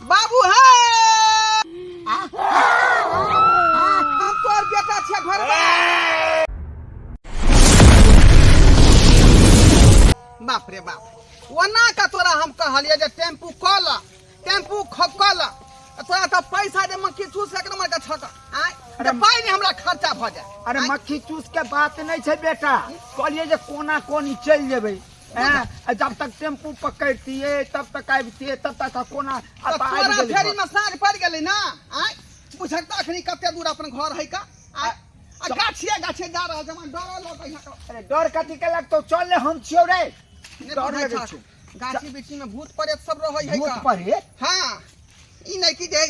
बाबू है हम तोर बेटा छे घर में। बाप रे बाप वना का तोरा हम कहलिए जे टेम्पू कला टेम्पू खकला तोरा तो पैसा दे मक्खी चूस एक नंबर का छका अरे पाई नहीं हमरा खर्चा भ जाए। अरे मक्खी चूस के बात नहीं छे बेटा कहलिए जे कोना कोनी चल जेबे जब तक टेम्पू पकड़तिए तब तक आबतिए तब तक कोना तोरा फेरी में साँझ पड़ गेलै ना बुझता अखनी कते दूर अपन घर है का गाछिए गाछिए जा रहल जमा डर लग। अरे डर कथी के लगतो चल ले हम छियो रे डर लगे छु गाछी बिछी में भूत प्रेत सब रहै है का भूत प्रेत हां ई नहीं की जे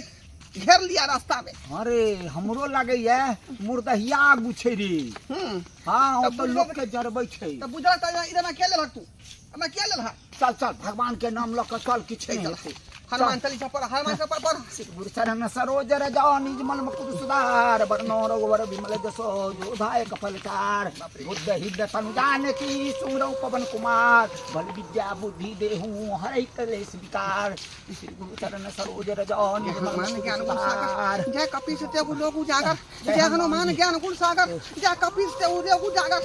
घेर लिया रास्ता में। अरे हमरो लागे ये मुर्दहिया गुछे रे हां तो लोग के जरबै छै त बुझल त इधर में के ले तू मैं के ले चल चल भगवान के नाम ल के चल किछे नहीं हनुमान चालीसा पर हनुमान से पर गुरुचरण सरोज रजो निज मन मुकुर सुधार बरनो रघुवर विमल जसो जोधाय कफलचार बुद्ध हृदय संजान की सुमरौ पवन कुमार बल विद्या बुद्धि देहु हरै कलेश विकार श्री गुरुचरण सरोज रजो निज मन ज्ञान गुण सागर जय कपीस ते लोग उजागर जय हनुमान ज्ञान गुण सागर जय कपीस ते लोग उजागर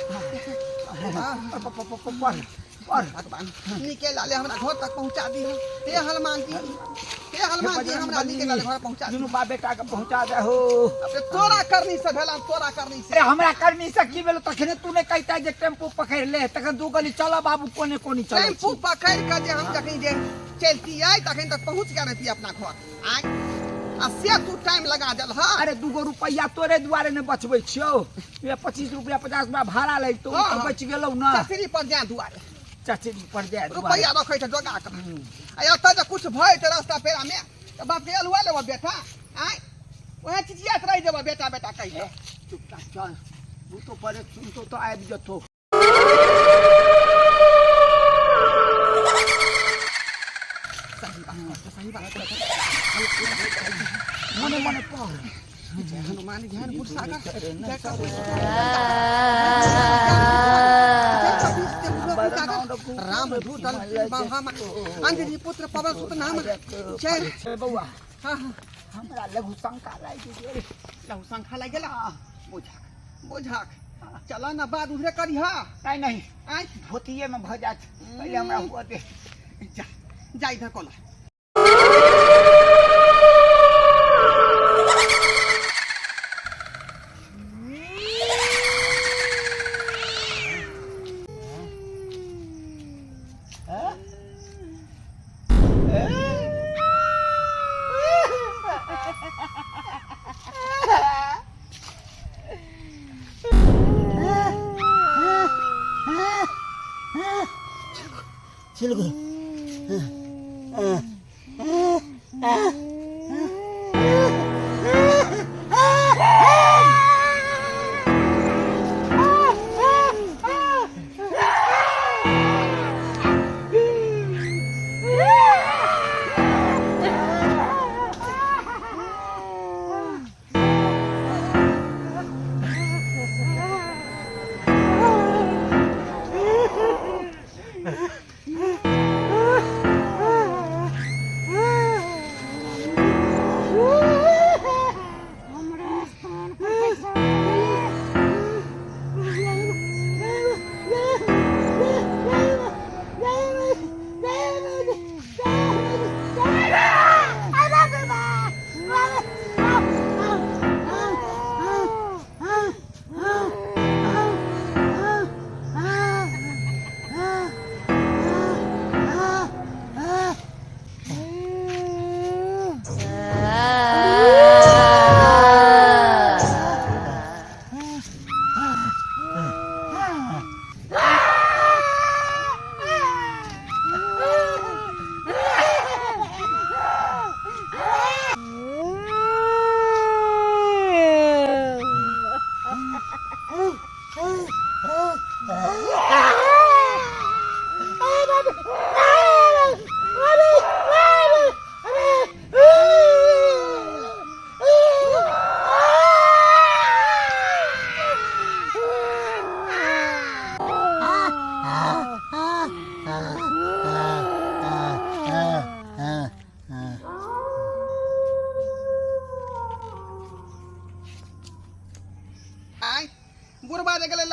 और भगवान निके लाले हमरा घर तक पहुंचा दी हे हनुमान जी हमरा निके लाले घर पहुंचा दुनु बा बेटा के पहुंचा दे हो। अबे तोरा करनी से भेला तोरा करनी से अरे हमरा करनी से की भेल तखने तूने कहता जे टेम्पू पकड़ ले तखन दू गली चला बाबू कोने कोनी चल टेम्पू पकड़ के जे हम जखन जे चलती आई तखन तक पहुंच गया रहती अपना घर आई से तू टाइम लगा दल। हां अरे 2 रुपया तोरे दुआरे ने बचबै छियो 25 रुपया 50 रुपया भाड़ा ले तो बच गेलौ ना चचरी पर जा दुआरे चचरी पर जा रुपया रखै छ जोगा कर आ एत जे कुछ भय त रास्ता पेरा में त बाप के अलुआ लेबा बेटा आई ओहे चिचियात रह जेबा बेटा बेटा कहि दे चुपचाप चल तू तो परे सुन तो आबि जतो सही बात मने मने पर हनुमान ज्ञान गुण सागर राम दूत अंजनी पुत्र पवन सुत नाम जय बउआ हां हमरा लघु शंका लागि गेल लघु शंका लागि गेल बुझाक चला ना बाद उधरे करी हां नहीं नहीं आई धोतिए में भ जात पहले हमरा हुआ दे जा इधर कोला चल गो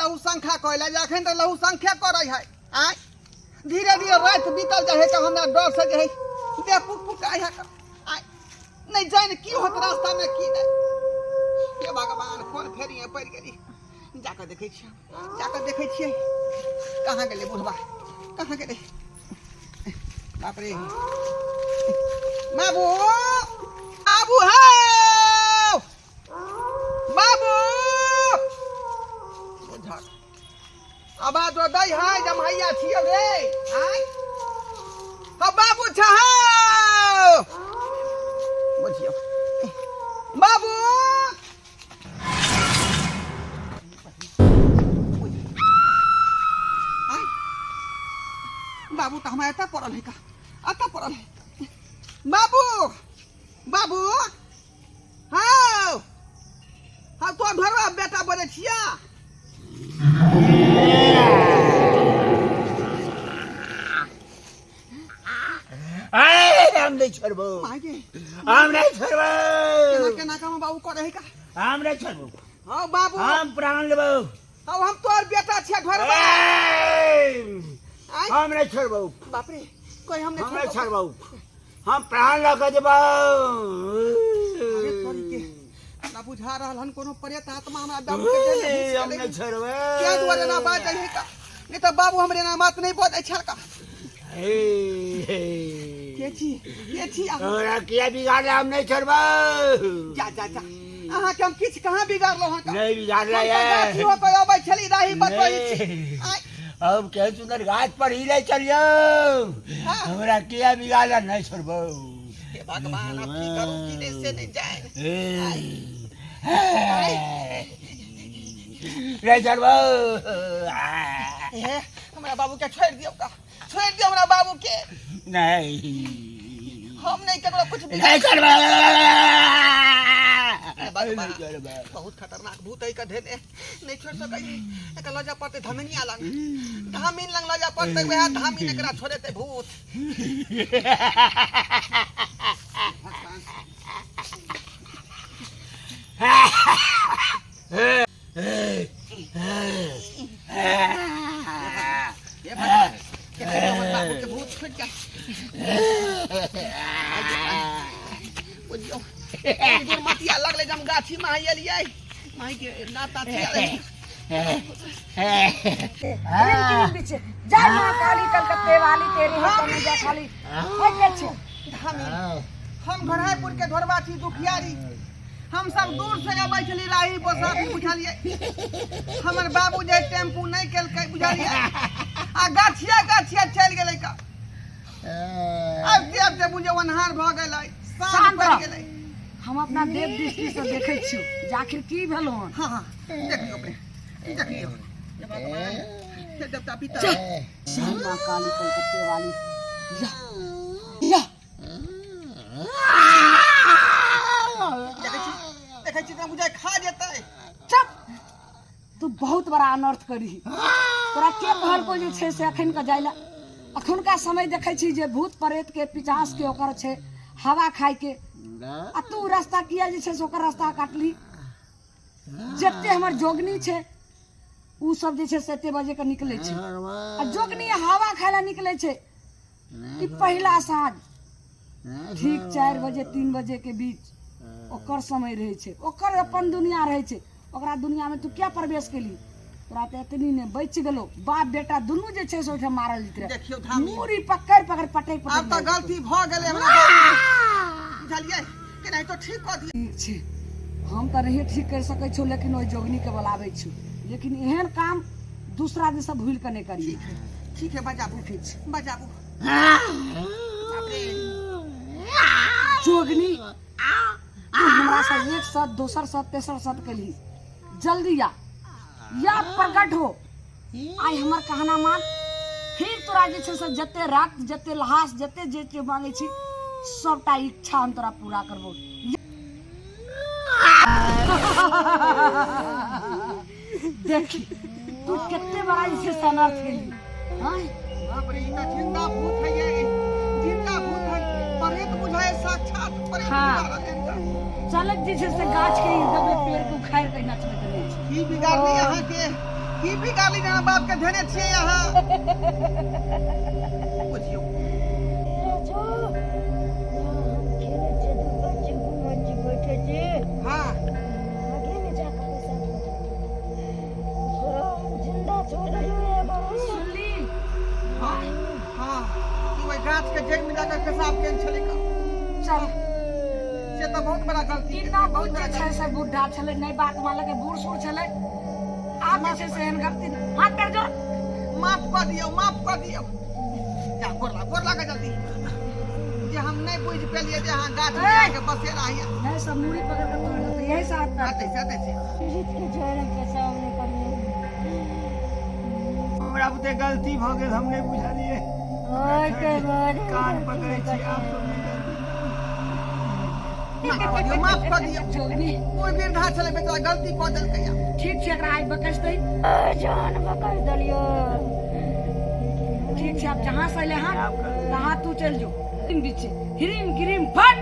लहू संख्या कहला जे अखन त लहू संख्या करे है आय धीरे धीरे रात बीतल जाए का हमरा डर से जे है दे पुक पुक आय है आय नहीं जाने की होत रास्ता में की नहीं के भगवान कोन फेरी पड़ गेली जाकर देखे छियै कहाँ गेले बुढ़वा कहाँ गेले बाप रे बाबू बाबू है बाबू आवाज दई है जमहैया छियै रे आय हो बाबू छ बुझियो बाबू बाबू तो हमारे आता पड़ल है का आता पड़ल है बाबू बाबू हाँ हाँ तो घरवा बेटा बोले छिया हम नहीं छोड़बो मागे हम नहीं छोड़बो केना काम बाबू करे है का हम नहीं छोड़बो हाँ बाबू हम प्राण लेबो हाँ हम तोर बेटा छिया घरवा हम नहीं छोड़बो बाप रे कोई हम नहीं छोड़बो हम प्राण लगा देबो ना बुझा रहल हन कोनो प्रेत आत्मा हमरा दम के दे हम नहीं छोड़बो क्या दुआरे ना बात है का नहीं तो बाबू हमरे ना बात नहीं बोल अच्छा का के छी और क्या बिगाड़ हम नहीं छोड़बो जा जा जा अहाँ के हम किछ कहां बिगाड़लो हन नहीं बिगाड़ रहा है गाछियो पे आबै छली राही बतबै अब के सुंदर घाट पर ही ले चलियो हमरा किया बिगाड़ा नहीं छोड़बो हे भगवान अब की करूं की देश से नहीं जाए रे छोड़बो हे हमरा बाबू के छोड़ दियो हमरा बाबू के नहीं हम नहीं करबो कुछ भी नहीं करबो बहुत खतरनाक भूत है का धेने नहीं छोड़ सकै एक लजा पड़ते धमनिया लंग धामीन लंग लजा पड़ते वह धामीन एकरा छोड़ते भूत बाबू के भूत छूट गया मतिया लगले जम गाछी में आइलिए माई के नाता थिया पीछे जय मां काली कलकत्ते वाली तेरी है तो जा खाली है के छे धामी हम घरहापुर के धोरबा छी दुखियारी हम सब दूर से आबै छली राही बसा बुझलिए हमर बाबू जे टेम्पू नहीं केलकै बुझलिए आ गाछिया चल गेलै का अब ते बुझे वनहार भ गेलै शाम पड़ गेलै हम अपना देव दृष्टि से देखे छी आखिर की भेलो हां हां देखियो देखियो ये भगवान हे देवता पिता जय मां काली कलकत्ते वाली या देखै छी त मुझे खा जेतै चुप तू बहुत बड़ा अनर्थ करी तोरा के कहल को जे छे से अखन का जाइला अखन का समय देखै छी जे भूत प्रेत के पिचास के ओकर छे हवा खाय के आ तू रास्ता किया जे छे से ओकर रास्ता काटली जत्ते हमर जोगनी छे उ सब जे छे 7 बजे के निकले छे आ जोगनी हवा खायला निकले छे ई पहला साँझ ठीक 4 बजे 3 बजे के बीच ओकर समय रहे छे ओकर अपन दुनिया रहे छे ओकरा दुनिया में तू क्या प्रवेश केली तोरा त एतनी ने बच गेलो बाप बेटा दुनू जे छे से ओठे मारल जित रहे देखियो धामी मूरी पकड़ पकड़ पटक पटक अब त गलती भ गेलै हमरा बुझलिए कि नहीं तो ठीक कर दिए ठीक छे हम त नहीं ठीक कर सकै छौ लेकिन ओइ जोगनी के बुलाबै छु लेकिन एहन काम दूसरा दिन सब भूल के नहीं करी ठीक है बजाबू बजाबू बाप रे जोगनी तू हमरा से एक साथ दोसर साथ तेसर साथ केली जल्दी या प्रकट हो आई हमर कहना मान फिर तोरा जे छे से जते रात जते लहास जते जे मांगे छी सबटा इच्छा हम तोरा पूरा करबो देख तू कितने बड़ा इसे समर्थ केली हां बाप रे इतना जिंदा भूत है ये जिंदा भूत है प्रेत बुझाए साक्षात प्रेत हाँ। चलत जे छे से गाछ के जब पेड़ के उखाड़ के नचबे करे छी की बिगाड़ दी अहाँ के की बिगाड़ी ना बाप के धने छिए यहाँ बुझियो हाँ सुनली हाँ हाँ ई वही गाछ के जड़ में जाकर पेशाब केन छले का चल से तो बहुत बड़ा गलती इतना है, बहुत बुझ बड़ा छै से बुढ़ा छले नहीं बात मान लगे बूढ़ सूढ़ छले आप जैसे सहन करती हाथ कर जोर माफ कर दियो जा गोर लागे जल्दी जे हम नहीं बुझ पेलिए जे हां गाछ में आके बसे रहिए नहीं सब मूड़ी पकड़ के तोड़ देते यही साथ आते से हमरा बुते गलती भ गेल हम नहीं बुझलिए कान पकड़े छी आप सब नहीं माफ कर दियो जोगनी कोई वृद्धा छले बेचारा गलती कऽ देलकै या ठीक छै एकरा आज बकस दई ठीक छै अब जहां से ले हां कहां तू चल जो हिम बीचे हिरिम गिरिम फट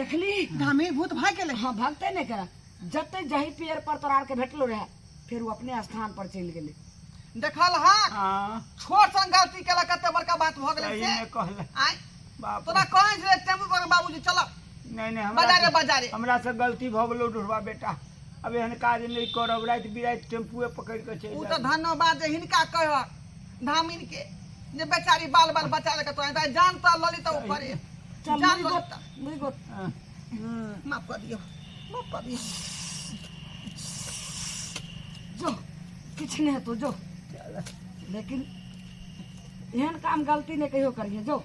देखली धामी भूत भाग गेलै हाँ भागते नहीं करा जते जही पेड़ पर तोरार के भेटलो रहे फिर वो अपने स्थान पर चल गेले देखल हां हां छोट सन गलती केला कते बड़का बात भ गेलै सही से में कहले आय बाप तोरा कहै छले टेम्पू पर बाबूजी चल नहीं नहीं बाजारे हमरा से गलती भ गेलो ढुरवा बेटा अब एहन काज नहीं करब रात बिरात टेम्पुए पकड़ के चल उ तो धन्यवाद हिनका कह धामिन के जे बेचारी बाल बाल बचा ले के तो जान तो लली तो ऊपर चल जान मुई गोत माफ कर दियो जो किछ नहीं तो जो लेकिन एहन काम गलती नहीं कहियो करिए जो